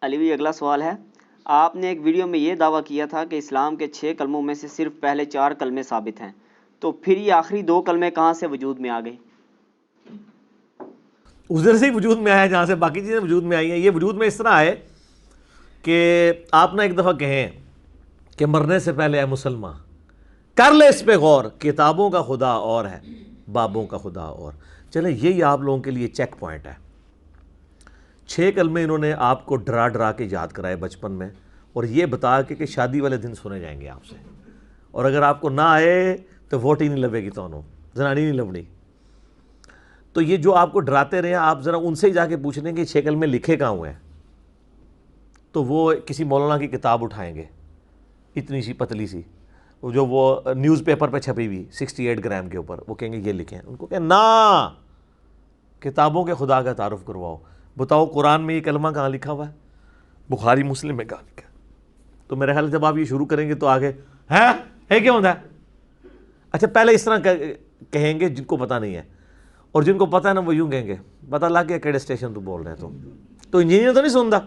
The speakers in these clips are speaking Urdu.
علی بھائی اگلا سوال ہے، آپ نے ایک ویڈیو میں یہ دعویٰ کیا تھا کہ اسلام کے 6 کلموں میں سے صرف پہلے 4 کلمے ثابت ہیں، تو پھر یہ آخری 2 کلمے کہاں سے وجود میں آ گئے؟ ادھر سے ہی وجود میں آیا جہاں سے باقی چیزیں وجود میں آئی ہیں. یہ وجود میں اس طرح آئے کہ آپ نہ ایک دفعہ کہیں کہ مرنے سے پہلے اے مسلمان کر لے اس پہ غور، کتابوں کا خدا اور ہے، بابوں کا خدا اور. چلیں یہی آپ لوگوں کے لیے چیک پوائنٹ ہے. 6 کلمے انہوں نے آپ کو ڈرا ڈرا کے یاد کرائے بچپن میں، اور یہ بتا کہ شادی والے دن سنے جائیں گے آپ سے، اور اگر آپ کو نہ آئے تو ووٹ ہی نہیں لبے گی، تو زنانی نہیں لبنی. تو یہ جو آپ کو ڈراتے رہے ہیں، آپ ذرا ان سے ہی جا کے پوچھ لیں کہ 6 کلمے لکھے کہاں ہوئے ہیں، تو وہ کسی مولانا کی کتاب اٹھائیں گے اتنی سی پتلی سی، جو وہ نیوز پیپر پہ چھپی ہوئی 68 گرام کے اوپر، وہ کہیں گے یہ لکھیں. ان کو کہیں نا، کتابوں کے خدا کا تعارف کرواؤ. بتاؤ قرآن میں یہ کلمہ کہاں لکھا ہوا ہے؟ بخاری مسلم میں کہاں لکھا ہے؟ تو میرے خیال جب آپ یہ شروع کریں گے تو آگے ہے کیا ہوتا ہے. اچھا پہلے اس طرح کہیں گے جن کو پتہ نہیں ہے، اور جن کو پتہ ہے نا وہ یوں کہیں گے پتہ لگ گیا کیڑے اسٹیشن تو بول رہے ہیں تو انجینئر تو نہیں سنتا.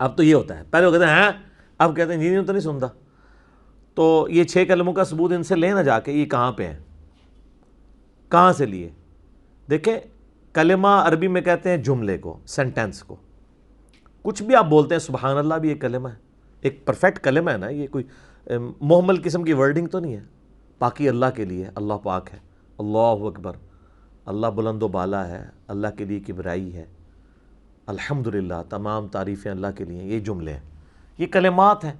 اب تو یہ ہوتا ہے، پہلے وہ کہتے ہیں اب کہتے ہیں انجینئر تو نہیں سنتا. تو یہ 6 کلموں کا ثبوت ان سے لے نہ جا کے یہ کہاں پہ ہیں، کہاں سے لیے. دیکھیں کلمہ عربی میں کہتے ہیں جملے کو، سینٹینس کو. کچھ بھی آپ بولتے ہیں، سبحان اللہ بھی ایک کلمہ ہے، ایک پرفیکٹ کلمہ ہے نا. یہ کوئی محمل قسم کی ورڈنگ تو نہیں ہے. پاکی اللہ کے لیے، اللہ پاک ہے، اللہ اکبر، اللہ بلند و بالا ہے، اللہ کے لیے کبریائی ہے، الحمدللہ تمام تعریفیں اللہ کے لیے. یہ جملے ہیں، یہ کلمات ہیں.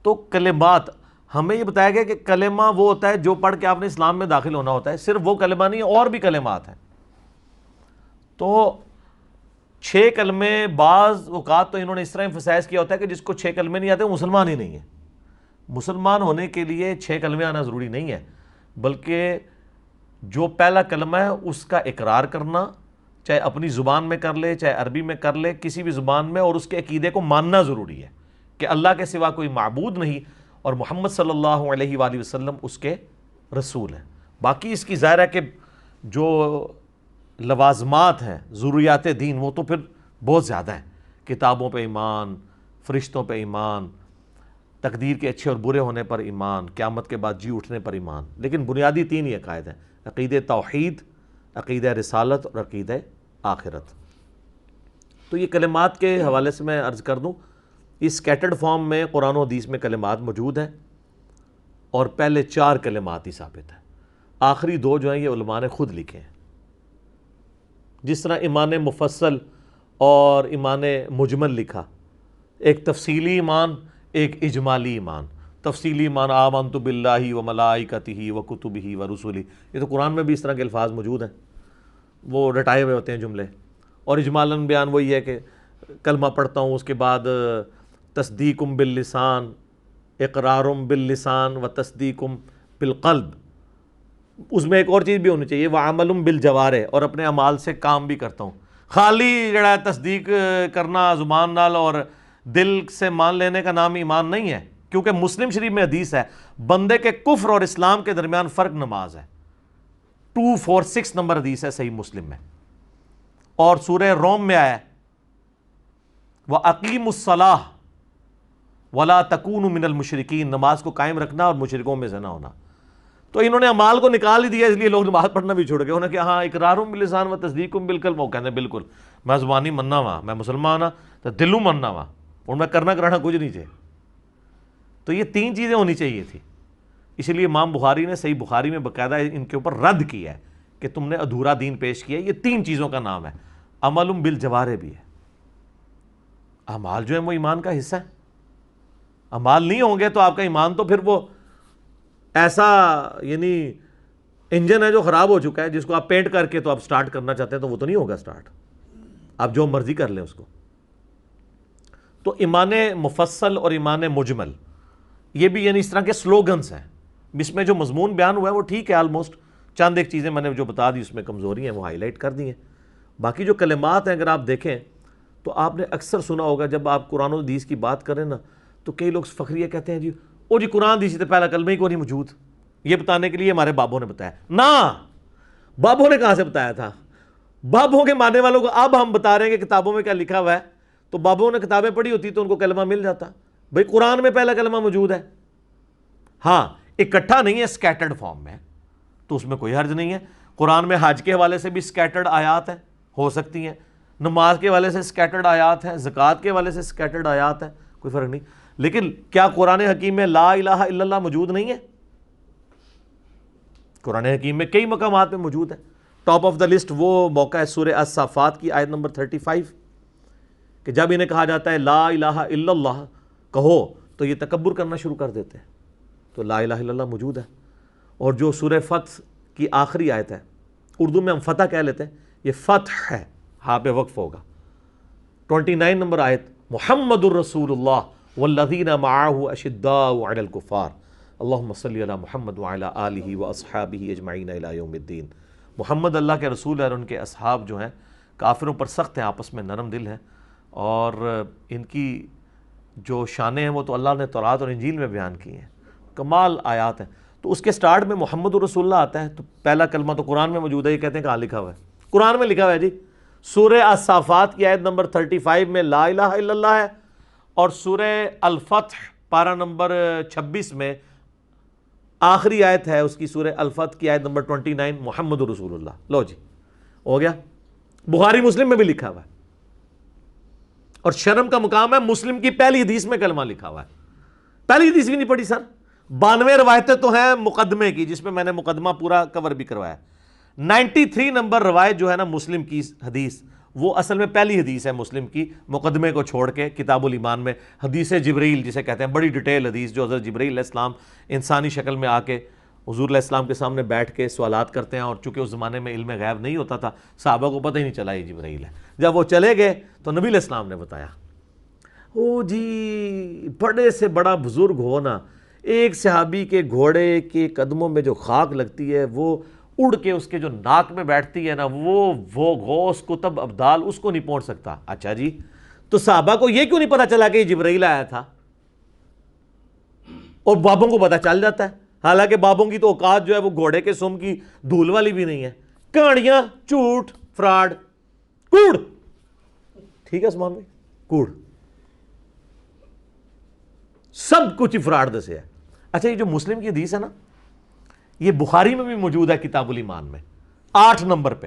تو کلمات ہمیں یہ بتایا گیا کہ کلمہ وہ ہوتا ہے جو پڑھ کے آپ نے اسلام میں داخل ہونا ہوتا ہے. صرف وہ کلمہ نہیں، اور بھی کلمات ہیں. تو 6 کلمے بعض اوقات تو انہوں نے اس طرح ایمفسائز کیا ہوتا ہے کہ جس کو 6 کلمے نہیں آتے وہ مسلمان ہی نہیں ہے. مسلمان ہونے کے لیے 6 کلمے آنا ضروری نہیں ہے، بلکہ جو پہلا کلمہ ہے اس کا اقرار کرنا، چاہے اپنی زبان میں کر لے چاہے عربی میں کر لے، کسی بھی زبان میں، اور اس کے عقیدے کو ماننا ضروری ہے کہ اللہ کے سوا کوئی معبود نہیں اور محمد صلی اللہ علیہ وآلہ وسلم اس کے رسول ہیں. باقی اس کی ظاہر ہے کہ جو لوازمات ہیں، ضروریات دین، وہ تو پھر بہت زیادہ ہیں. کتابوں پہ ایمان، فرشتوں پہ ایمان، تقدیر کے اچھے اور برے ہونے پر ایمان، قیامت کے بعد جی اٹھنے پر ایمان. لیکن بنیادی 3 ہی عقائد ہیں: عقیدہ توحید، عقیدہ رسالت اور عقیدہ آخرت. تو یہ کلمات کے حوالے سے میں عرض کر دوں، اس اسکیٹرڈ فارم میں قرآن و حدیث میں کلمات موجود ہیں، اور پہلے 4 کلمات ہی ثابت ہیں. آخری 2 جو ہیں یہ علماء نے خود لکھے ہیں. جس طرح ایمان مفصل اور ایمان مجمل لکھا، ایک تفصیلی ایمان، ایک اجمالی ایمان. تفصیلی ایمان آمنت باللہ و ملائکتہ و کتبہ و رسلہ، یہ تو قرآن میں بھی اس طرح کے الفاظ موجود ہیں، وہ رٹائے ہوئے ہوتے ہیں جملے. اور اجمالاً بیان وہی ہے کہ کلمہ پڑھتا ہوں، اس کے بعد تصدیقم باللسان، اقرارم باللسان و تصدیقم بالقلب. اس میں ایک اور چیز بھی ہونی چاہیے، وعملم بالجوارح، اور اپنے اعمال سے کام بھی کرتا ہوں. خالی جڑا ہے تصدیق کرنا زبان نال اور دل سے مان لینے کا نام ایمان نہیں ہے. کیونکہ مسلم شریف میں حدیث ہے، بندے کے کفر اور اسلام کے درمیان فرق نماز ہے. 246 نمبر حدیث ہے صحیح مسلم میں. اور سورہ روم میں آیا ہے وَأَقِيمُوا الصَّلَاةَ وَلَا تَكُونُوا مِنَ الْمُشْرِكِينَ، نماز کو قائم رکھنا اور مشرکوں میں سے نہ ہونا. تو انہوں نے اعمال کو نکال ہی دیا، اس لیے لوگ نماز پڑھنا بھی چھوڑ گئے. انہوں نے کہا ہاں اقرارم باللسان و تصدیقم بالقلب، وہ کہتے ہیں بالکل میں زبانی مننا وا، میں مسلمان ہاں تو دلوں مننا وا، اور میں کرنا کرانا کچھ نہیں چاہیے. تو یہ 3 چیزیں ہونی چاہیے تھی. اس لیے امام بخاری نے صحیح بخاری میں باقاعدہ ان کے اوپر رد کیا ہے کہ تم نے ادھورا دین پیش کیا. یہ 3 چیزوں کا نام ہے. عمل بالجوارح بھی ہے، اعمال جو ہیں وہ ایمان کا حصہ ہے. اعمال نہیں ہوں گے تو آپ کا ایمان تو پھر وہ ایسا یعنی انجن ہے جو خراب ہو چکا ہے، جس کو آپ پینٹ کر کے تو آپ سٹارٹ کرنا چاہتے ہیں تو وہ تو نہیں ہوگا سٹارٹ، آپ جو مرضی کر لیں اس کو. تو ایمان مفصل اور ایمان مجمل یہ بھی یعنی اس طرح کے سلوگنز ہیں. اس میں جو مضمون بیان ہوا ہے وہ ٹھیک ہے آلموسٹ. چند ایک چیزیں میں نے جو بتا دی اس میں کمزوری ہیں وہ ہائی لائٹ کر دی ہیں. باقی جو کلمات ہیں اگر آپ دیکھیں تو آپ نے اکثر سنا ہوگا جب آپ قرآن و حدیث کی بات کریں نا تو کئی لوگ فخریہ کہتے ہیں جی او جی قرآن حدیث سے پہلا کلمہ ہی کو نہیں موجود. یہ بتانے کے لیے ہمارے بابوں نے بتایا. نہ، بابوں نے کہاں سے بتایا تھا؟ بابوں کے ماننے والوں کو اب ہم بتا رہے ہیں کہ کتابوں میں کیا لکھا ہوا ہے. تو بابوں نے کتابیں پڑھی ہوتی تو ان کو کلمہ مل جاتا. بھئی قرآن میں پہلا کلمہ موجود ہے, ہاں اکٹھا نہیں ہے, سکیٹرڈ فارم میں, تو اس میں کوئی حرج نہیں ہے. قرآن میں حج کے حوالے سے بھی سکیٹرڈ آیات ہیں, ہو سکتی ہیں, نماز کے حوالے سے سکیٹرڈ آیات ہیں, زکوٰۃ کے حوالے سے سکیٹرڈ آیات ہیں, کوئی فرق نہیں. لیکن کیا قرآن حکیم میں لا الہ الا اللہ موجود نہیں ہے؟ قرآن حکیم میں کئی مقامات میں موجود ہے. ٹاپ آف دا لسٹ وہ موقع ہے سورہ الصافات کی آیت نمبر 35 کہ جب انہیں کہا جاتا ہے لا الہ الا اللہ کہو تو یہ تکبر کرنا شروع کر دیتے ہیں. تو لا الہ الا اللہ موجود ہے. اور جو سورہ فتح کی آخری آیت ہے, اردو میں ہم فتح کہہ لیتے ہیں, یہ فتح ہے, ہاں پہ وقف ہوگا. 29 نمبر آیت, محمد الرسول اللہ والذین معہ اشداء علی الکفار اللہم صلی علی محمد وعلی آلہ واصحابہ اجمعین الی یوم الدین. محمد اللہ کے رسول ہیں اور ان کے اصحاب جو ہیں کافروں پر سخت ہیں, آپس میں نرم دل ہیں, اور ان کی جو شانیں ہیں وہ تو اللہ نے تورات اور انجیل میں بیان کی ہیں, کمال آیات ہیں. تو اس کے سٹارٹ میں محمد الرسول اللہ آتا ہے, تو پہلا کلمہ تو قرآن میں موجود ہے. یہ کہتے ہیں کہاں لکھا ہوا ہے؟ قرآن میں لکھا ہوا ہے جی. سورہ الصافات کی آیت نمبر 35 میں لا الہ الا اللہ ہے, اور سورہ الفتح پارہ نمبر 26 میں آخری آیت ہے اس کی, سورہ الفتح کی آیت نمبر 29 محمد رسول اللہ. لو جی ہو گیا. بخاری مسلم میں بھی لکھا ہوا ہے, اور شرم کا مقام ہے مسلم کی پہلی حدیث میں کلمہ لکھا ہوا ہے. پہلی حدیث بھی نہیں پڑھی سر, 92 روایتیں تو ہیں مقدمے کی, جس میں نے مقدمہ پورا کور بھی کروایا. 93 نمبر روایت جو ہے نا مسلم کی حدیث, وہ اصل میں پہلی حدیث ہے مسلم کی, مقدمے کو چھوڑ کے کتاب الایمان میں حدیث جبرائیل جسے کہتے ہیں, بڑی ڈیٹیل حدیث جو حضرت جبرائیل علیہ السلام انسانی شکل میں آ کے حضور علیہ السلام کے سامنے بیٹھ کے سوالات کرتے ہیں. اور چونکہ اس زمانے میں علم غیب نہیں ہوتا تھا, صحابہ کو پتہ ہی نہیں چلا یہ جبرائیل ہے. جب وہ چلے گئے تو نبی علیہ السلام نے بتایا. او جی بڑے سے بڑا بزرگ ہونا, ایک صحابی کے گھوڑے کے قدموں میں جو خاک لگتی ہے وہ اڑ کے اس کے جو ناک میں بیٹھتی ہے نا, وہ غوث کتب ابدال اس کو نہیں پہنچ سکتا. اچھا جی, تو صحابہ کو یہ کیوں نہیں پتا چلا کہ یہ جبرائیل آیا تھا؟ اور بابوں کو پتا چل جاتا ہے, حالانکہ بابوں کی تو اوقات جو ہے وہ گھوڑے کے سم کی دھول والی بھی نہیں ہے. کہانیاں, جھوٹ, فراڈ, کوڑ. ٹھیک ہے عثمان بھائی, کوڑ, سب کچھ فراڈ دسے ہے. اچھا یہ جو مسلم کی حدیث ہے نا, یہ بخاری میں بھی موجود ہے کتاب الایمان میں 8 نمبر پہ,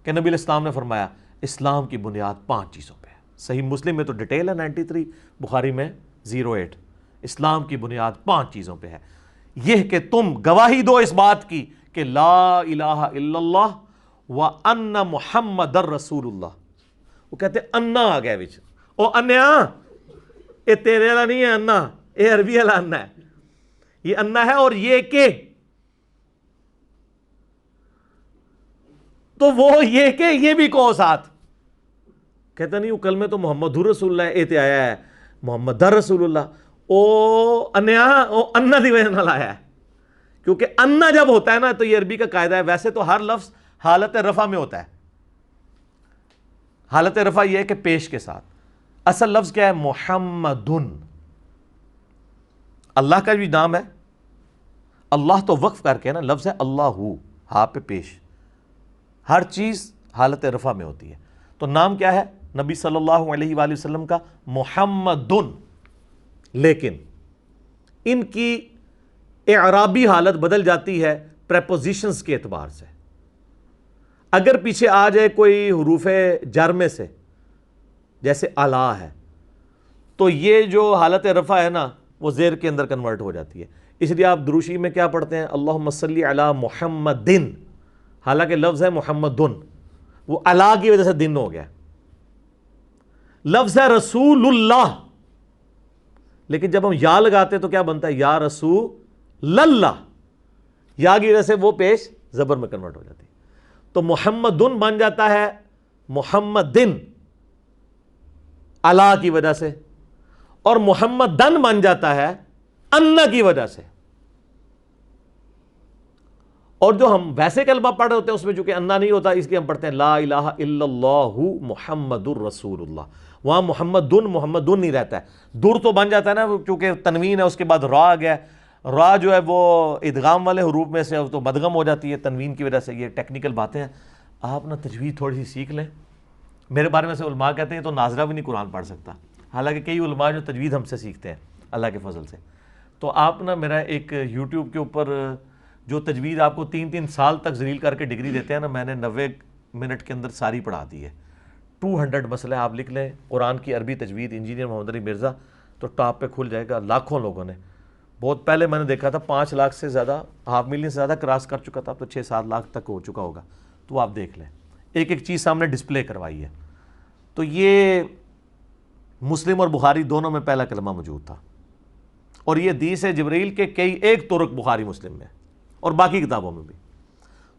کہ نبی علیہ السلام نے فرمایا اسلام کی بنیاد 5 چیزوں پہ ہے. صحیح مسلم میں تو ڈیٹیل ہے 93, بخاری میں 08. اسلام کی بنیاد 5 چیزوں پہ ہے, یہ کہ تم گواہی دو اس بات کی کہ لا الہ الا اللہ وان محمد الرسول اللہ. وہ کہتے ہیں انا آ گیا وچ, او انیا اے تیرے والا نہیں ہے انا, اے عربی والا انا ہے, یہ انا ہے. اور یہ کہ, تو وہ یہ کہ یہ بھی کہو ساتھ. کہتا نہیں وہ کلمہ تو محمد رسول اللہ اے تے آیا ہے محمد رسول اللہ. او انیا او انا دی وجہ نال آیا ہے, کیونکہ انا جب ہوتا ہے نا تو یہ عربی کا قاعدہ ہے. ویسے تو ہر لفظ حالت رفع میں ہوتا ہے, حالت رفع یہ ہے کہ پیش کے ساتھ. اصل لفظ کیا ہے؟ محمدن. اللہ کا بھی نام ہے, اللہ تو وقف کر کے نا لفظ ہے اللہ, ہاں پہ پیش, ہر چیز حالت رفع میں ہوتی ہے. تو نام کیا ہے نبی صلی اللہ علیہ وآلہ وسلم کا؟ محمدن. لیکن ان کی اعرابی حالت بدل جاتی ہے پریپوزیشنز کے اعتبار سے. اگر پیچھے آ جائے کوئی حروف جر میں سے, جیسے اعلیٰ ہے, تو یہ جو حالت رفع ہے نا وہ زیر کے اندر کنورٹ ہو جاتی ہے. اس لیے آپ دروشی میں کیا پڑھتے ہیں؟ اللہم صلی علی محمدن, حالانکہ لفظ ہے محمدن, وہ اعلیٰ کی وجہ سے دن ہو گیا. لفظ ہے رسول اللہ, لیکن جب ہم یا لگاتے تو کیا بنتا ہے؟ یا رسول اللہ. یا کی وجہ سے وہ پیش زبر میں کنورٹ ہو جاتی ہے. تو محمدن بن جاتا ہے محمدن اللہ کی وجہ سے, اور محمدن بن جاتا ہے انا کی وجہ سے. اور جو ہم ویسے کلمہ پڑھ رہے ہوتے ہیں اس میں چونکہ انا نہیں ہوتا, اس لیے ہم پڑھتے ہیں لا الہ الا اللہ محمد الرسول اللہ. وہاں محمدن نہیں رہتا ہے, در تو بن جاتا ہے نا, چونکہ تنوین ہے اس کے بعد را آ گیا. را جو ہے وہ ادغام والے حروف میں سے تو مدغم ہو جاتی ہے تنوین کی وجہ سے. یہ ٹیکنیکل باتیں ہیں, آپ نا تجوید تھوڑی سی سیکھ لیں میرے بارے میں سے علماء کہتے ہیں تو ناظرہ بھی نہیں قرآن پڑھ سکتا، حالانکہ کئی علماء جو تجوید ہم سے سیکھتے ہیں اللہ کے فضل سے. تو آپ نا میرا ایک یوٹیوب کے اوپر جو تجوید آپ کو 3 سال تک ذلیل کر کے ڈگری دیتے ہیں نا، میں نے 90 منٹ کے اندر ساری پڑھا دی ہے. 200 مسئلے آپ لکھ لیں قرآن کی عربی تجوید انجینئر محمد علی مرزا، تو ٹاپ پہ کھل جائے گا. لاکھوں لوگوں نے، بہت پہلے میں نے دیکھا تھا 5 لاکھ سے زیادہ، 500,000 سے زیادہ کراس کر چکا تھا، اب تو 6-7 لاکھ تک ہو چکا ہوگا. تو آپ دیکھ لیں، ایک ایک چیز سامنے ڈسپلے کروائی ہے. تو یہ مسلم اور بخاری دونوں میں پہلا کلمہ موجود تھا، اور یہ حدیث ہے جبرائیل کے کئی ایک طرق بخاری مسلم میں اور باقی کتابوں میں بھی.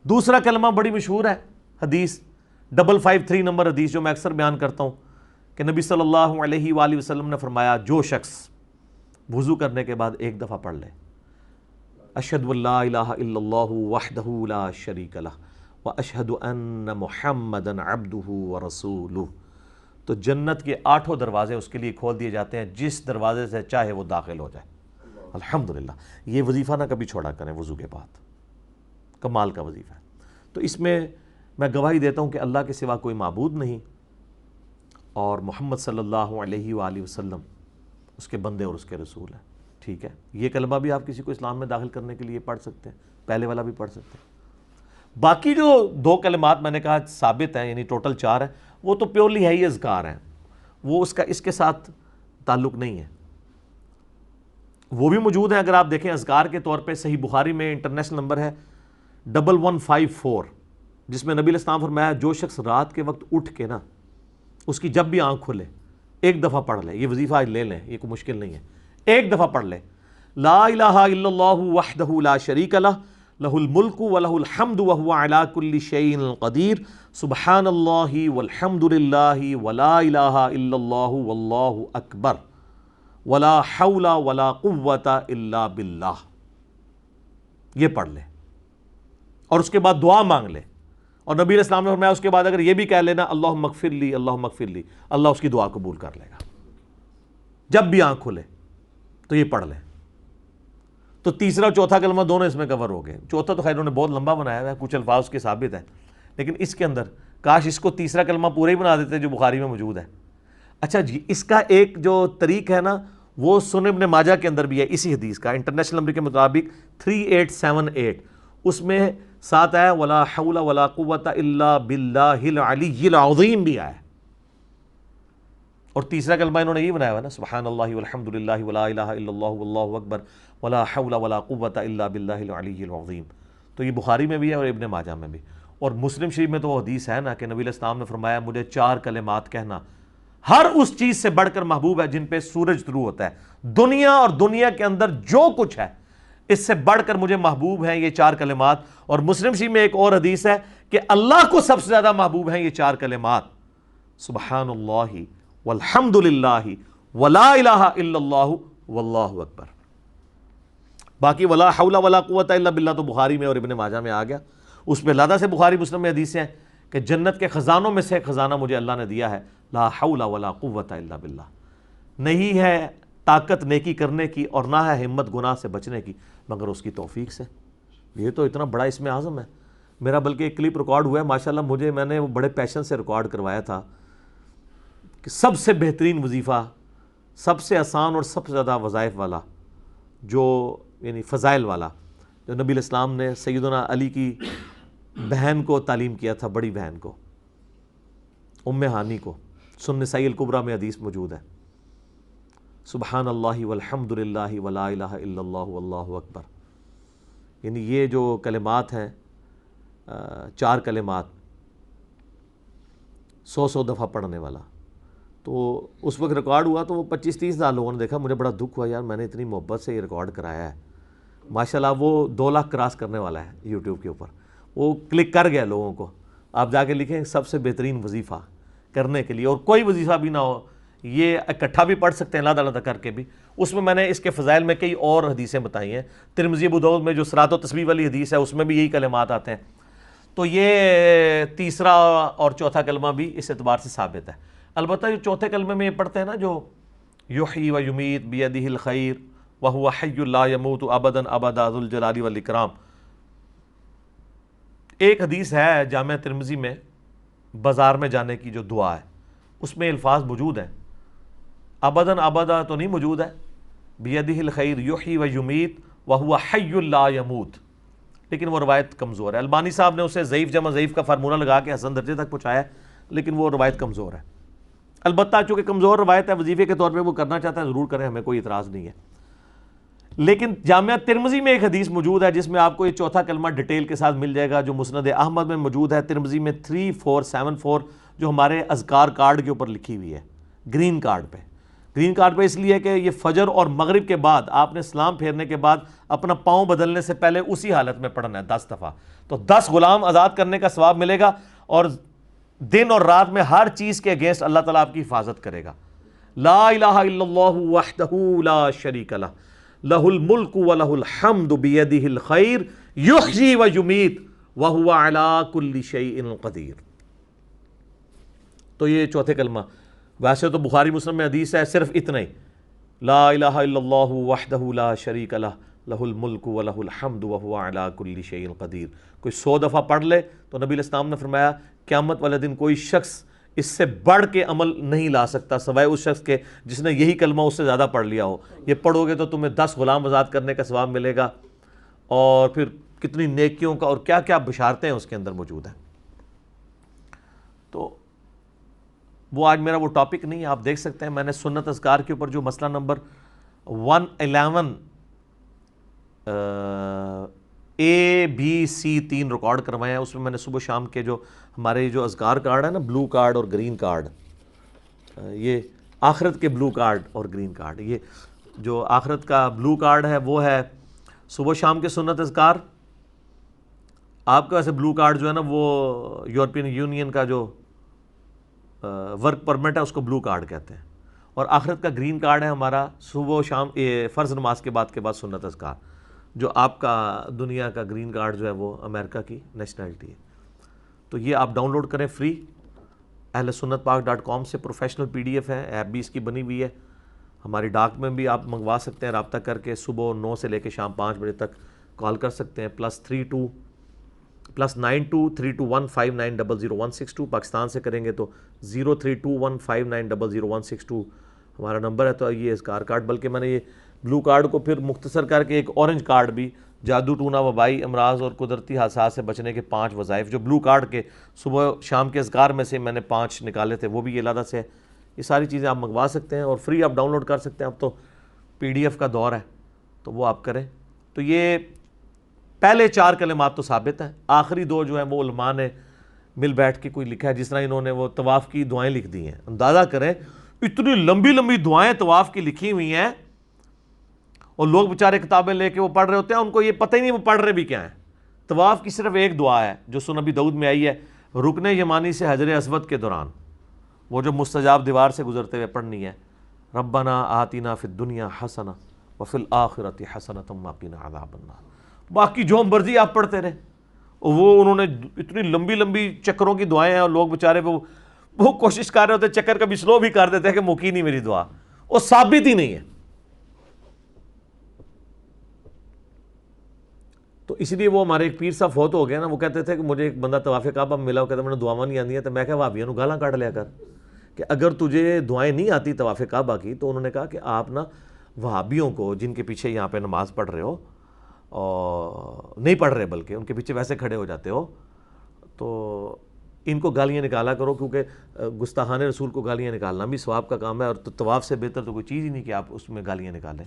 دوسرا کلمہ بڑی مشہور ہے حدیث 553 نمبر حدیث، جو میں اکثر بیان کرتا ہوں کہ نبی صلی اللہ علیہ وآلہ وسلم نے فرمایا جو شخص وضو کرنے کے بعد ایک دفعہ پڑھ لے اشہد ان لا الہ الا اللہ وحدہ لا شریک لہ واشہد ان محمدا عبدہ ورسولہ، تو جنت کے 8 دروازے اس کے لیے کھول دیے جاتے ہیں، جس دروازے سے چاہے وہ داخل ہو جائے. الحمدللہ. یہ وظیفہ نہ کبھی چھوڑا کریں وضو کے بعد، کمال کا وظیفہ ہے. تو اس میں گواہی دیتا ہوں کہ اللہ کے سوا کوئی معبود نہیں، اور محمد صلی اللہ علیہ وآلہ وسلم اس کے بندے اور اس کے رسول ہیں. ٹھیک ہے، یہ کلمہ بھی آپ کسی کو اسلام میں داخل کرنے کے لیے پڑھ سکتے ہیں، پہلے والا بھی پڑھ سکتے ہیں. باقی جو 2 کلمات میں نے کہا ثابت ہیں، یعنی ٹوٹل 4 ہیں، وہ تو پیورلی ہے ہی اذکار ہیں، وہ اس کے ساتھ تعلق نہیں ہے. وہ بھی موجود ہیں، اگر آپ دیکھیں اذکار کے طور پہ صحیح بخاری میں انٹرنیشنل نمبر ہے 1154، جس میں نبی علیہ السلام فرمایا جو شخص رات کے وقت اٹھ کے نا، اس کی جب بھی آنکھ کھلے ایک دفعہ پڑھ لے. یہ وظیفہ آج لے لیں، یہ کوئی مشکل نہیں ہے، ایک دفعہ پڑھ لے لا الہ الا اللہ وحدہ لا شریک لہ لہ الملک ولہ الحمد وہو علی کل شیء قدیر سبحان اللہ والحمد للہ ولا الہ الا اللہ واللہ اکبر ولا حول ولا قوۃ الا باللہ. یہ پڑھ لے اور اس کے بعد دعا مانگ لے. اور نبی علیہ السلام نے فرمایا اس کے بعد اگر یہ بھی کہہ لینا اللہم اغفر لی اللہم اغفر لی، اللہ اس کی دعا قبول کر لے گا جب بھی آنکھ کھلے. تو یہ پڑھ لیں. تو تیسرا اور چوتھا کلمہ دونوں اس میں کور ہو گئے. چوتھا تو خیر انہوں نے بہت لمبا بنایا ہوا ہے، کچھ الفاظ کے ثابت ہیں، لیکن اس کے اندر کاش اس کو تیسرا کلمہ پورا ہی بنا دیتے جو بخاری میں موجود ہے. اچھا جی، اس کا ایک جو طریق ہے نا، وہ سنن ابن ماجہ کے اندر بھی ہے اسی حدیث کا، انٹرنیشنل نمبر کے مطابق 3878، اس میں ساتھ آیا ولا حول ولا قوۃ الا باللہ العلی العظیم بھی آیا. اور تیسرا کلمہ انہوں نے یہ بنایا ہوا نا سبحان اللہ والحمد للہ ولا الہ الا اللہ واللہ اکبر ولا حول ولا قوۃ الا باللہ العلی العظیم. تو یہ بخاری میں بھی ہے اور ابن ماجہ میں بھی. اور مسلم شریف میں تو وہ حدیث ہے نا کہ نبی علیہ السلام نے فرمایا مجھے 4 کلمات کہنا ہر اس چیز سے بڑھ کر محبوب ہے جن پہ سورج طلوع ہوتا ہے. دنیا اور دنیا کے اندر جو کچھ ہے اس سے بڑھ کر مجھے محبوب ہیں یہ 4 کلمات. اور مسلم شریف میں ایک اور حدیث ہے کہ اللہ کو سب سے زیادہ محبوب ہیں یہ 4 کلمات سبحان اللہ والحمد للہ ولا الہ الا اللہ واللہ اکبر. باقی ولا حول ولا قوۃ الا باللہ تو بخاری میں اور ابن ماجہ میں آ گیا. اس پہ لادہ سے بخاری مسلم میں حدیثیں ہیں کہ جنت کے خزانوں میں سے ایک خزانہ مجھے اللہ نے دیا ہے لا حول ولا قوۃ الا باللہ. نہیں ہے طاقت نیکی کرنے کی اور نہ ہے ہمت گناہ سے بچنے کی مگر اس کی توفیق سے. یہ تو اتنا بڑا اسم اعظم ہے. میرا بلکہ ایک کلپ ریکارڈ ہوا ہے ماشاءاللہ، میں نے وہ بڑے پیشن سے ریکارڈ کروایا تھا کہ سب سے بہترین وظیفہ، سب سے آسان اور سب سے زیادہ وظائف والا، جو یعنی فضائل والا، جو نبی علیہ السلام نے سیدنا علی کی بہن کو تعلیم کیا تھا، بڑی بہن کو، ام ہانی کو. سنن نسائی الکبریٰ میں حدیث موجود ہے سبحان اللہ والحمد للہ ولا الہ الا اللہ واللہ اکبر. یعنی یہ جو کلمات ہیں 4 کلمات 100 دفعہ پڑھنے والا. تو اس وقت ریکارڈ ہوا تو وہ 25-30 ہزار لوگوں نے دیکھا. مجھے بڑا دکھ ہوا یار، میں نے اتنی محبت سے یہ ریکارڈ کرایا ہے. ماشاءاللہ وہ 2 لاکھ کراس کرنے والا ہے یوٹیوب کے اوپر. وہ کلک کر گیا لوگوں کو. آپ جا کے لکھیں سب سے بہترین وظیفہ کرنے کے لیے، اور کوئی وظیفہ بھی نہ ہو، یہ اکٹھا بھی پڑھ سکتے ہیں علیحدہ علیحدہ کر کے بھی. اس میں نے اس کے فضائل میں کئی اور حدیثیں بتائی ہیں. ترمذی ابو داؤد میں جو صراط و تسبیح والی حدیث ہے اس میں بھی یہی کلمات آتے ہیں. تو یہ تیسرا اور چوتھا کلمہ بھی اس اعتبار سے ثابت ہے. البتہ جو چوتھے کلمے میں یہ پڑھتے ہیں نا جو یحیی و یمیت بیدہ الخیر وہو حی لا یموت ابدا ابدا ذو الجلال والاکرام. ایک حدیث ہے جامع ترمذی میں بازار میں جانے کی جو دعا ہے اس میں الفاظ موجود ہیں، ابداً ابدا تو نہیں موجود ہے، بیدہ الخیر یحیی و یمیت وہو حی لا یموت، لیکن وہ روایت کمزور ہے۔ البانی صاحب نے اسے ضعیف جمع ضعیف کا فارمولہ لگا کے حسن درجے تک پہنچایا ہے، لیکن وہ روایت کمزور ہے۔ البتہ چونکہ کمزور روایت ہے، وظیفے کے طور پہ وہ کرنا چاہتا ہے ضرور کریں، ہمیں کوئی اعتراض نہیں ہے۔ لیکن جامعہ ترمذی میں ایک حدیث موجود ہے جس میں آپ کو یہ چوتھا کلمہ ڈیٹیل کے ساتھ مل جائے گا، جو مسند احمد میں موجود ہے، ترمذی میں 3474، جو ہمارے اذکار کارڈ کے اوپر لکھی ہوئی ہے، گرین کارڈ پہ۔ گرین کارڈ پہ اس لیے کہ یہ فجر اور مغرب کے بعد آپ نے سلام پھیرنے کے بعد اپنا پاؤں بدلنے سے پہلے اسی حالت میں پڑھنا ہے 10 دفعہ، تو 10 غلام آزاد کرنے کا ثواب ملے گا، اور دن اور رات میں ہر چیز کے اگینسٹ اللہ تعالیٰ آپ کی حفاظت کرے گا۔ لا الہ الا اللہ وحدہ لا شریک لہ لہ الملک ولہ الحمد بیدہ الخیر یحیی و یمیت وہو علی کل شیء قدیر۔ تو یہ چوتھے کلمہ، ویسے تو بخاری مسلم میں حدیث ہے صرف اتنا ہی، لا الہ الا اللہ وحدہ لا شریک لہ لہ الملک ولہ الحمد وہو علی کل شیء قدیر۔ کوئی 100 دفعہ پڑھ لے تو نبی علیہ السلام نے فرمایا قیامت والے دن کوئی شخص اس سے بڑھ کے عمل نہیں لا سکتا سوائے اس شخص کے جس نے یہی کلمہ اس سے زیادہ پڑھ لیا ہو۔ یہ پڑھو گے تو تمہیں 10 غلام آزاد کرنے کا ثواب ملے گا، اور پھر کتنی نیکیوں کا اور کیا کیا بشارتیں اس کے اندر موجود ہیں۔ تو وہ آج میرا وہ ٹاپک نہیں ہے، آپ دیکھ سکتے ہیں میں نے سنت اذکار کے اوپر جو مسئلہ نمبر 111 اے بی سی 3 ریکارڈ کروائے ہیں، اس میں نے صبح شام کے جو ہمارے جو اذکار کارڈ ہے نا، بلو کارڈ اور گرین کارڈ، یہ آخرت کے بلو کارڈ اور گرین کارڈ، یہ جو آخرت کا بلو کارڈ ہے وہ ہے صبح شام کے سنت اذکار۔ آپ کا ویسے بلو کارڈ جو ہے نا وہ یورپین یونین کا جو ورک پرمٹ ہے اس کو بلو کارڈ کہتے ہیں، اور آخرت کا گرین کارڈ ہے ہمارا صبح و شام فرض نماز کے بعد سنت اذکار، جو آپ کا دنیا کا گرین کارڈ جو ہے وہ امریکہ کی نیشنلٹی ہے۔ تو یہ آپ ڈاؤن لوڈ کریں فری، اہل سنت پاک .com سے پروفیشنل PDF ہے، ایپ بھی اس کی بنی ہوئی ہے، ہماری ڈاک میں بھی آپ منگوا سکتے ہیں، رابطہ کر کے صبح 9 سے لے کے شام 5 بجے تک کال کر سکتے ہیں، +923215900162، پاکستان سے کریں گے تو 032159000162 ہمارا نمبر ہے۔ تو یہ اذکار کارڈ، بلکہ میں نے یہ بلو کارڈ کو پھر مختصر کر کے ایک اورنج کارڈ بھی، جادو ٹونا وبائی امراض اور قدرتی حادثات سے بچنے کے 5 وظائف، جو بلو کارڈ کے صبح شام کے اذکار میں سے میں نے 5 نکالے تھے، وہ بھی یہ علیحدہ سے ہے۔ یہ ساری چیزیں آپ منگوا سکتے ہیں اور فری آپ ڈاؤن لوڈ کر سکتے ہیں۔ اب تو PDF کا دور ہے تو وہ آپ کریں۔ تو یہ پہلے 4 کلمات تو ثابت ہیں، آخری 2 جو ہیں وہ علماء نے مل بیٹھ کے کوئی لکھا ہے، جس طرح انہوں نے وہ طواف کی دعائیں لکھ دی ہیں۔ اندازہ کریں اتنی لمبی لمبی دعائیں طواف کی لکھی ہوئی ہیں، اور لوگ بیچارے کتابیں لے کے وہ پڑھ رہے ہوتے ہیں، ان کو یہ پتہ ہی نہیں وہ پڑھ رہے بھی کیا ہیں۔ طواف کی صرف ایک دعا ہے جو سنن ابی داؤد میں آئی ہے، رکن یمانی سے حجر اسود کے دوران، وہ جو مستجاب دیوار سے گزرتے ہوئے پڑھنی ہے، ربنا آتنا فی الدنیا حسنہ وفی الآخرۃ حسنۃ وقنا عذاب النار۔ باقی جو مرضی آپ پڑھتے رہے، وہ انہوں نے اتنی لمبی لمبی چکروں کی دعائیں ہیں، اور لوگ بیچارے وہ کوشش کر رہے ہوتے، چکر کبھی سلو بھی کر دیتے ہیں کہ مکی نہیں میری دعا، وہ ثابت ہی نہیں ہے۔ تو اس لیے وہ ہمارے ایک پیر صاحب فوت ہو گیا نا، وہ کہتے تھے کہ مجھے ایک بندہ طواف کعبہ میں ملا، وہ کہتا میں نے دعائیں نہیں آتی ہیں، تو میں کہا وہابیوں نو گالاں کاٹ لیا کر کہ اگر تجھے دعائیں نہیں آتی طواف کعبہ کی، تو انہوں نے کہا کہ آپ نا وہابیوں کو جن کے پیچھے یہاں پہ نماز پڑھ رہے ہو، اور نہیں پڑھ رہے بلکہ ان کے پیچھے ویسے کھڑے ہو جاتے ہو، تو ان کو گالیاں نکالا کرو، کیونکہ گستاخان رسول کو گالیاں نکالنا بھی ثواب کا کام ہے، اور طواف سے بہتر تو کوئی چیز ہی نہیں کہ آپ اس میں گالیاں نکالیں۔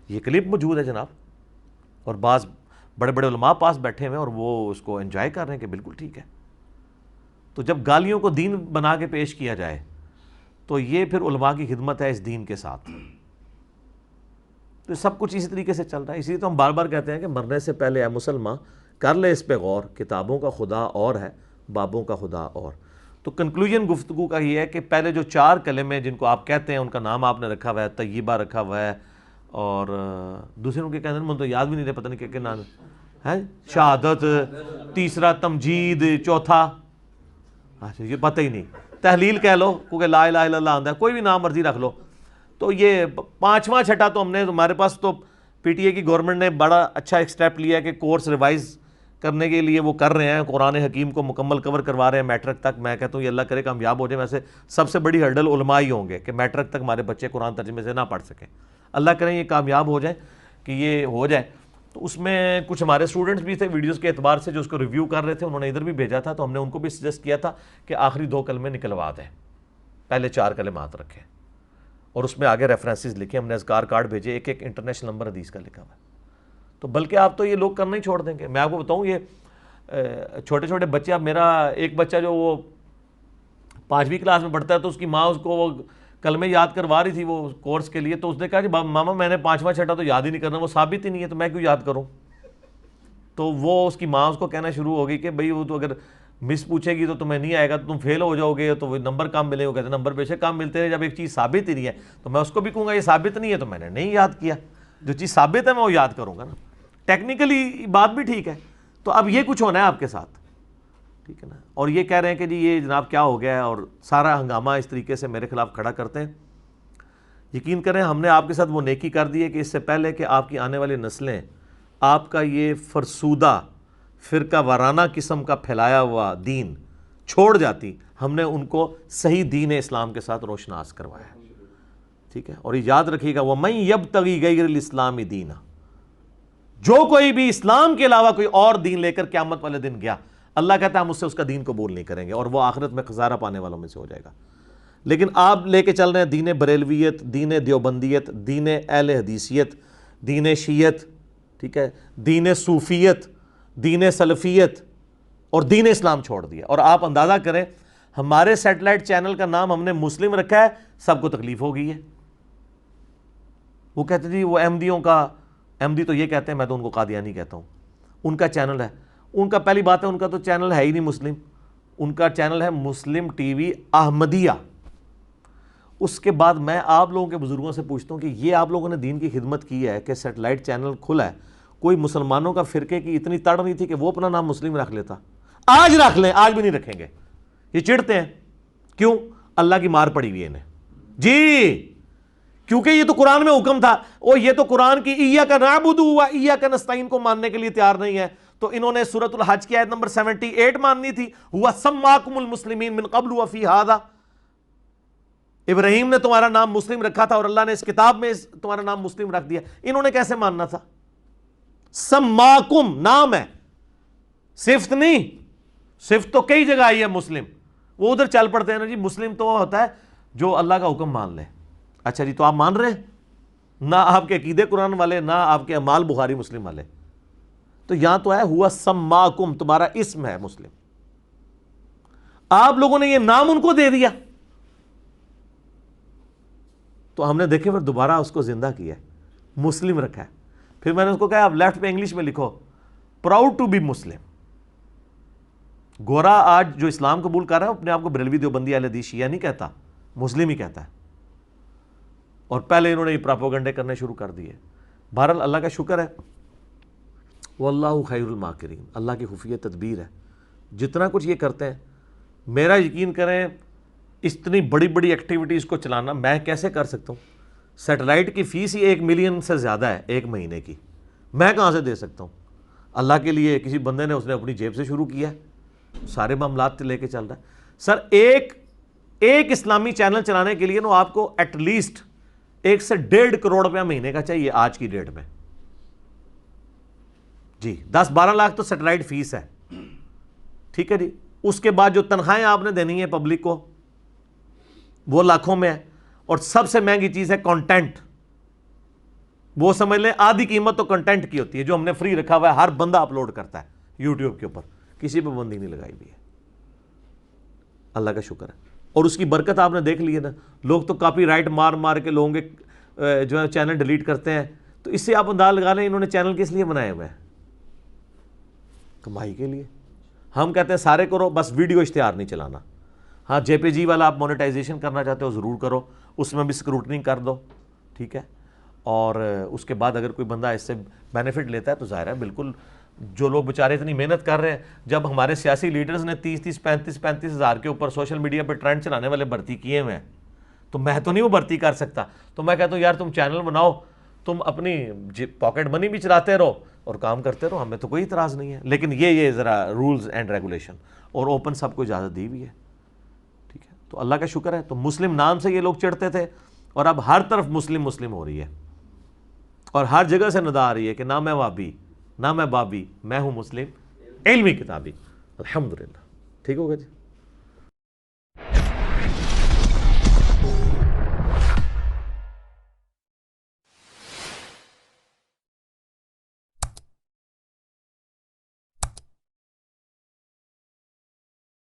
یہ کلپ موجود ہے جناب، اور بعض بڑے بڑے علماء پاس بیٹھے ہوئے ہیں اور وہ اس کو انجوائے کر رہے ہیں کہ بالکل ٹھیک ہے۔ تو جب گالیوں کو دین بنا کے پیش کیا جائے تو یہ پھر علماء کی خدمت ہے اس دین کے ساتھ۔ تو سب کچھ اسی طریقے سے چل رہا ہے، اسی لیے تو ہم بار بار کہتے ہیں کہ مرنے سے پہلے اے مسلمان کر لے اس پہ غور، کتابوں کا خدا اور ہے، بابوں کا خدا اور۔ تو کنکلوژن گفتگو کا یہ ہے کہ پہلے جو 4 کلمے جن کو آپ کہتے ہیں ان کا نام آپ نے رکھا ہوا ہے، طیبہ رکھا ہوا ہے، اور دوسرے ان کے کہتے ہیں مجھے تو یاد بھی نہیں رہے، پتہ نہیں کیا نام ہے، شہادت، تیسرا تمجید، چوتھا اچھا یہ پتہ ہی نہیں، تحلیل کہہ لو کیونکہ لا الہ الا اللہ آندہ ہے، کوئی بھی نام مرضی رکھ لو۔ تو یہ 5واں چھٹا تو ہم نے، ہمارے پاس تو PTA کی گورنمنٹ نے بڑا اچھا ایک سٹیپ لیا ہے کہ کورس ریوائز کرنے کے لیے وہ کر رہے ہیں, قرآن حکیم کو مکمل کور کروا رہے ہیں میٹرک تک. میں کہتا ہوں یہ اللہ کرے کامیاب ہو جائے. ویسے سب سے بڑی ہرڈل علماء ہی ہوں گے کہ میٹرک تک ہمارے بچے قرآن ترجمے سے نہ پڑھ سکیں. اللہ کریں یہ کامیاب ہو جائیں کہ یہ ہو جائے. تو اس میں کچھ ہمارے اسٹوڈنٹس بھی تھے ویڈیوز کے اعتبار سے جو اس کو ریویو کر رہے تھے, انہوں نے ادھر بھی بھیجا تھا, تو ہم نے ان کو بھی سجیسٹ کیا تھا کہ آخری 2 کلمے نکلوا دیں, پہلے 4 کلمات رکھیں اور اس میں آگے ریفرنسز لکھیں. ہم نے اذکار کارڈ بھیجے, ایک ایک انٹرنیشنل نمبر حدیث کا لکھا ہوا ہے. تو بلکہ آپ تو یہ لوگ کرنا ہی چھوڑ دیں گے. میں آپ کو بتاؤں یہ چھوٹے چھوٹے بچے, اب میرا ایک بچہ جو وہ 5ویں کلاس میں پڑھتا ہے, تو اس کی ماں اس کو وہ کلمے یاد کروا رہی تھی وہ کورس کے لیے, تو اس نے کہا کہ ماما میں نے 5واں چھٹا تو یاد ہی نہیں کرنا, وہ ثابت ہی نہیں ہے, تو میں کیوں یاد کروں. تو وہ اس کی ماں اس کو کہنا شروع ہو گئی کہ بھئی وہ تو اگر مس پوچھے گی تو تمہیں نہیں آئے گا تو تم فیل ہو جاؤ گے, تو وہ نمبر کم ملے. وہ کہتے ہیں نمبر بے شک کم ملتے ہیں, جب ایک چیز ثابت ہی نہیں ہے تو میں اس کو بھی کہوں گا یہ ثابت نہیں ہے تو میں نے نہیں یاد کیا. جو چیز ثابت ہے میں وہ یاد کروں گا نا. ٹیکنیکلی بات بھی ٹھیک ہے. تو اب یہ کچھ ہونا ہے آپ کے ساتھ, ٹھیک ہے نا. اور یہ کہہ رہے ہیں کہ جی یہ جناب کیا ہو گیا ہے, اور سارا ہنگامہ اس طریقے سے میرے خلاف کھڑا کرتے ہیں. یقین کریں ہم نے آپ کے ساتھ وہ نیکی کر دی ہے کہ اس سے پہلے کہ آپ کی آنے والی نسلیں آپ کا یہ فرسودہ فرقہ وارانہ قسم کا پھیلایا ہوا دین چھوڑ جاتی, ہم نے ان کو صحیح دین اسلام کے ساتھ روشناس کروایا ہے, ٹھیک ہے. اور یاد رکھیے گا وَمَن يَبْتَغِي غَيْرَ الْإِسْلَامِ دِينًا, جو کوئی بھی اسلام کے علاوہ کوئی اور دین لے کر قیامت والے دن گیا, اللہ کہتا ہے ہم اس سے اس کا دین قبول نہیں کریں گے, اور وہ آخرت میں خسارہ پانے والوں میں سے ہو جائے گا. لیکن آپ لے کے چل رہے ہیں دین بریلویت, دین دیوبندیت, دین اہل حدیثیت, دین شیعت, ٹھیک ہے, دین صوفیت, دین سلفیت, اور دین اسلام چھوڑ دیا. اور آپ اندازہ کریں ہمارے سیٹلائٹ چینل کا نام ہم نے مسلم رکھا ہے, سب کو تکلیف ہو گئی ہے. وہ کہتے جی وہ احمدیوں کا, احمدی تو یہ کہتے ہیں, میں تو ان کو قادیانی کہتا ہوں, ان کا چینل ہے. ان کا پہلی بات ہے ان کا تو چینل ہے ہی نہیں مسلم, ان کا چینل ہے مسلم ٹی وی احمدیہ. اس کے بعد میں آپ لوگوں کے بزرگوں سے پوچھتا ہوں کہ یہ آپ لوگوں نے دین کی خدمت کی ہے کہ سیٹلائٹ چینل کھلا ہے, کوئی مسلمانوں کا فرقے کی اتنی تڑ نہیں تھی کہ وہ اپنا نام مسلم رکھ لیتا؟ آج رکھ لیں, آج بھی نہیں رکھیں گے. یہ چڑھتے ہیں کیوں؟ اللہ کی مار پڑی ہوئی ہے انہیں جی, کیونکہ یہ تو قرآن میں حکم تھا, اور یہ تو قرآن کی ایاک نعبد و ایاک نستعین کو ماننے کے لیے تیار نہیں ہے. تو انہوں نے سورۃ الحج کی آیت نمبر 78 ماننی تھی, ہوا سماکم المسلمین من قبل وفی ھذا, ابراہیم نے تمہارا نام مسلم رکھا تھا اور اللہ نے اس کتاب میں تمہارا نام مسلم رکھ دیا. انہوں نے کیسے ماننا تھا؟ سماکم نام ہے, صفت نہیں. صفت تو کئی جگہ آئی ہے مسلم, وہ ادھر چل پڑتے ہیں نا جی. مسلم تو ہوتا ہے جو اللہ کا حکم مان لے. اچھا جی تو آپ مان رہے ہیں, نہ آپ کے عقیدے قرآن والے, نہ آپ کے اعمال بخاری مسلم والے. تو یہاں تو ہے ہوا سماکم, تمہارا اسم ہے مسلم. آپ لوگوں نے یہ نام ان کو دے دیا, تو ہم نے دیکھے پھر دوبارہ اس کو زندہ کیا ہے, مسلم رکھا ہے. پھر میں نے اس کو کہا آپ لیفٹ پہ انگلش میں لکھو پراؤڈ ٹو بی مسلم. گورا آج جو اسلام قبول کر رہا ہے اپنے آپ کو بریلوی دیوبندی اہل حدیث شیعہ نہیں کہتا, مسلم ہی کہتا ہے. اور پہلے انہوں نے یہ پراپوگنڈے کرنے شروع کر دیے. بہرحال اللہ کا شکر ہے, واللہ خیر الماکرین, اللہ کی خفیہ تدبیر ہے. جتنا کچھ یہ کرتے ہیں, میرا یقین کریں اتنی بڑی بڑی ایکٹیویٹیز کو چلانا میں کیسے کر سکتا ہوں؟ سیٹلائٹ کی فیس ہی 1 ملین سے زیادہ ہے ایک مہینے کی, میں کہاں سے دے سکتا ہوں؟ اللہ کے لیے کسی بندے نے اس نے اپنی جیب سے شروع کیا ہے, سارے معاملات لے کے چل رہا ہے. سر ایک اسلامی چینل چلانے کے لیے نا آپ کو ایٹ لیسٹ 1 سے 1.5 کروڑ روپیہ مہینے کا چاہیے آج کی ڈیٹ میں جی. 10-12 لاکھ تو سیٹلائٹ فیس ہے, ٹھیک ہے جی. اس کے بعد جو تنخواہیں آپ نے دینی ہے پبلک کو وہ لاکھوں میں ہے. اور سب سے مہنگی چیز ہے کنٹینٹ. وہ سمجھ لیں آدھی قیمت تو کنٹینٹ کی ہوتی ہے جو ہم نے فری رکھا ہوا ہے, ہر بندہ اپلوڈ کرتا ہے یوٹیوب کے اوپر, کسی پہ پابندی نہیں لگائی ہوئی ہے. اللہ کا شکر ہے. اور اس کی برکت آپ نے دیکھ لی ہے نا, لوگ تو کاپی رائٹ مار مار کے لوگوں کے جو ہے چینل ڈیلیٹ کرتے ہیں. تو اس سے آپ انداز لگا لیں انہوں نے چینل کس لیے بنائے ہوئے ہیں؟ کمائی کے لیے. ہم کہتے ہیں سارے کرو, بس ویڈیو اشتہار نہیں چلانا. ہاں جے پی جی والا آپ مونیٹائزیشن کرنا چاہتے ہو ضرور کرو, اس میں بھی سکروٹنی کر دو, ٹھیک ہے. اور اس کے بعد اگر کوئی بندہ اس سے بینیفٹ لیتا ہے تو ظاہر ہے بالکل, جو لوگ بیچارے اتنی محنت کر رہے ہیں, جب ہمارے سیاسی لیڈرز نے 30-30 35 ہزار کے اوپر سوشل میڈیا پہ ٹرینڈ چلانے والے بھرتی کیے ہوئے ہیں, تو میں تو نہیں وہ بھرتی کر سکتا. تو میں کہتا ہوں یار تم چینل بناؤ, تم اپنی پاکٹ منی بھی چلاتے رہو, اور کام کرتے رہو, ہمیں تو کوئی اعتراض نہیں ہے, لیکن یہ ذرا رولز اینڈ ریگولیشن, اور اوپن سب کو اجازت دی ہوئی ہے, ٹھیک ہے. تو اللہ کا شکر ہے, تو مسلم نام سے یہ لوگ چڑھتے تھے, اور اب ہر طرف مسلم مسلم ہو رہی ہے, اور ہر جگہ سے ندا آ رہی ہے کہ نہ میں وابی نہ میں بابی, میں ہوں مسلم علمی کتابی. الحمدللہ, ٹھیک ہوگا جی.